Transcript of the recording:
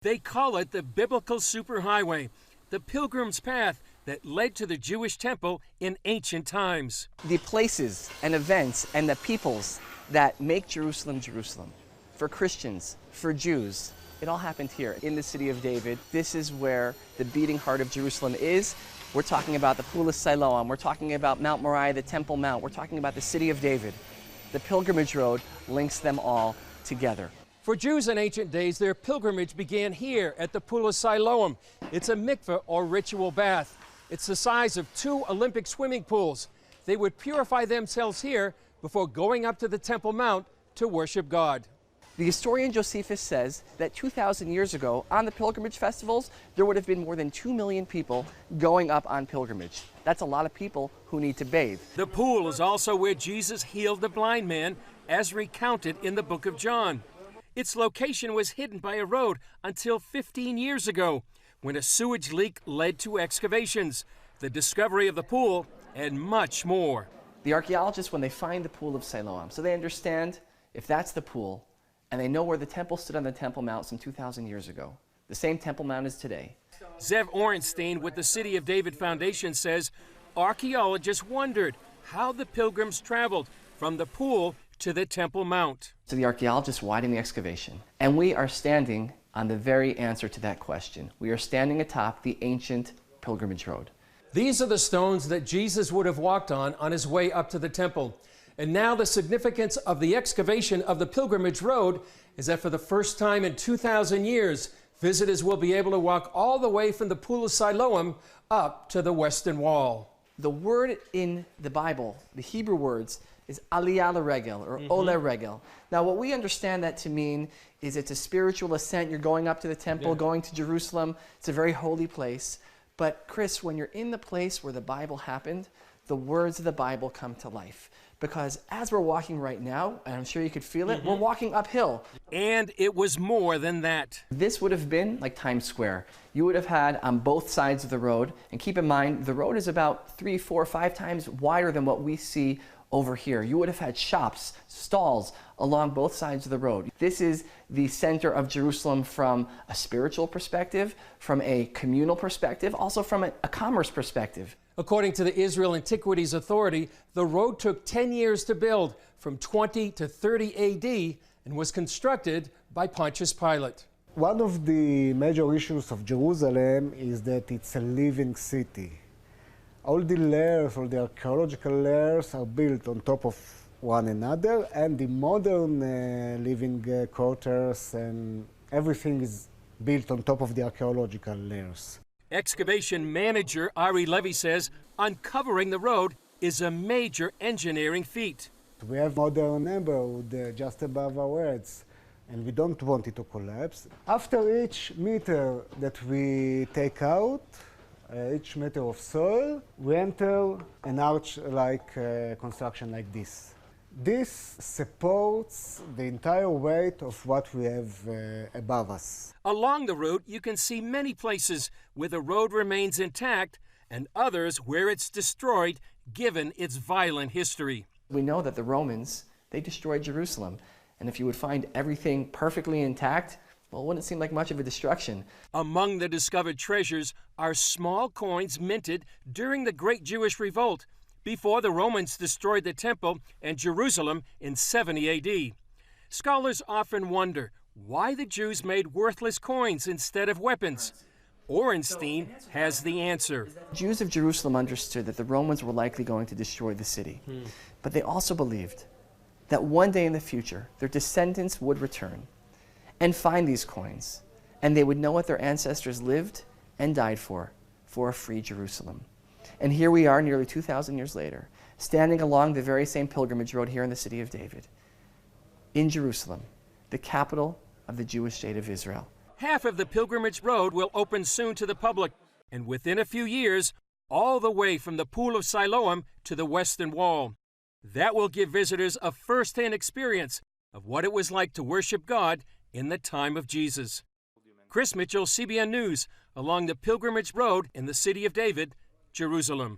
They call it the biblical superhighway, the pilgrim's path that led to the Jewish temple in ancient times. The places and events and the peoples that make Jerusalem, Jerusalem. For Christians, for Jews, it all happened here in the city of David. This is where the beating heart of Jerusalem is. We're talking about the Pool of Siloam. We're talking about Mount Moriah, the Temple Mount. We're talking about the city of David. The pilgrimage road links them all together. For Jews in ancient days, their pilgrimage began here at the Pool of Siloam. It's a mikveh or ritual bath. It's the size of 2 Olympic swimming pools. They would purify themselves here before going up to the Temple Mount to worship God. The historian Josephus says that 2,000 years ago, on the pilgrimage festivals, there would have been more than 2 million people going up on pilgrimage. That's a lot of people who need to bathe. The pool is also where Jesus healed the blind man, as recounted in the book of John. Its location was hidden by a road until 15 years ago, when a sewage leak led to excavations, the discovery of the pool, and much more. The archaeologists, when they find the Pool of Siloam, so they understand if that's the pool, and they know where the temple stood on the Temple Mount some 2,000 years ago, the same Temple Mount as today. Zev Orenstein with the City of David Foundation says archaeologists wondered how the pilgrims traveled from the pool to the Temple Mount. So the archaeologists widened the excavation, and we are standing on the very answer to that question. We are standing atop the ancient pilgrimage road. These are the stones that Jesus would have walked on his way up to the temple. And now the significance of the excavation of the pilgrimage road is that for the first time in 2,000 years, visitors will be able to walk all the way from the Pool of Siloam up to the Western Wall. The word in the Bible, the Hebrew words, is aliyah l'regel, or ole regel. Now, what we understand that to mean is it's a spiritual ascent. You're going up to the temple, going to Jerusalem. It's a very holy place. But Chris, when you're in the place where the Bible happened, the words of the Bible come to life. Because as we're walking right now, and I'm sure you could feel it, we're walking uphill. And it was more than that. This would have been like Times Square. You would have had on both sides of the road, and keep in mind, the road is about 3, 4, 5 times wider than what we see over here. You would have had shops, stalls along both sides of the road. This is the center of Jerusalem from a spiritual perspective, from a communal perspective, also from a commerce perspective. According to the Israel Antiquities Authority, the road took 10 years to build, from 20 to 30 AD, and was constructed by Pontius Pilate. One of the major issues of Jerusalem is that it's a living city. All the layers, all the archaeological layers are built on top of one another, and the modern living quarters and everything is built on top of the archaeological layers. Excavation manager Ari Levy says uncovering the road is a major engineering feat. We have modern neighborhood just above our heads, and we don't want it to collapse. After each meter that we take out, each meter of soil, we enter an arch-like construction like this. This supports the entire weight of what we have above us. Along the route, you can see many places where the road remains intact and others where it's destroyed given its violent history. We know that the Romans, they destroyed Jerusalem, and if you would find everything perfectly intact, well, it wouldn't seem like much of a destruction. Among the discovered treasures are small coins minted during the Great Jewish Revolt, before the Romans destroyed the Temple and Jerusalem in 70 AD. Scholars often wonder why the Jews made worthless coins instead of weapons. Orenstein has the answer. Jews of Jerusalem understood that the Romans were likely going to destroy the city, but they also believed that one day in the future, their descendants would return and find these coins, and they would know what their ancestors lived and died for a free Jerusalem. And here we are nearly 2,000 years later, standing along the very same pilgrimage road here in the city of David, in Jerusalem, the capital of the Jewish state of Israel. Half of the pilgrimage road will open soon to the public, and within a few years, all the way from the Pool of Siloam to the Western Wall. That will give visitors a first-hand experience of what it was like to worship God in the time of Jesus. Chris Mitchell, CBN News, along the pilgrimage road in the city of David, Jerusalem.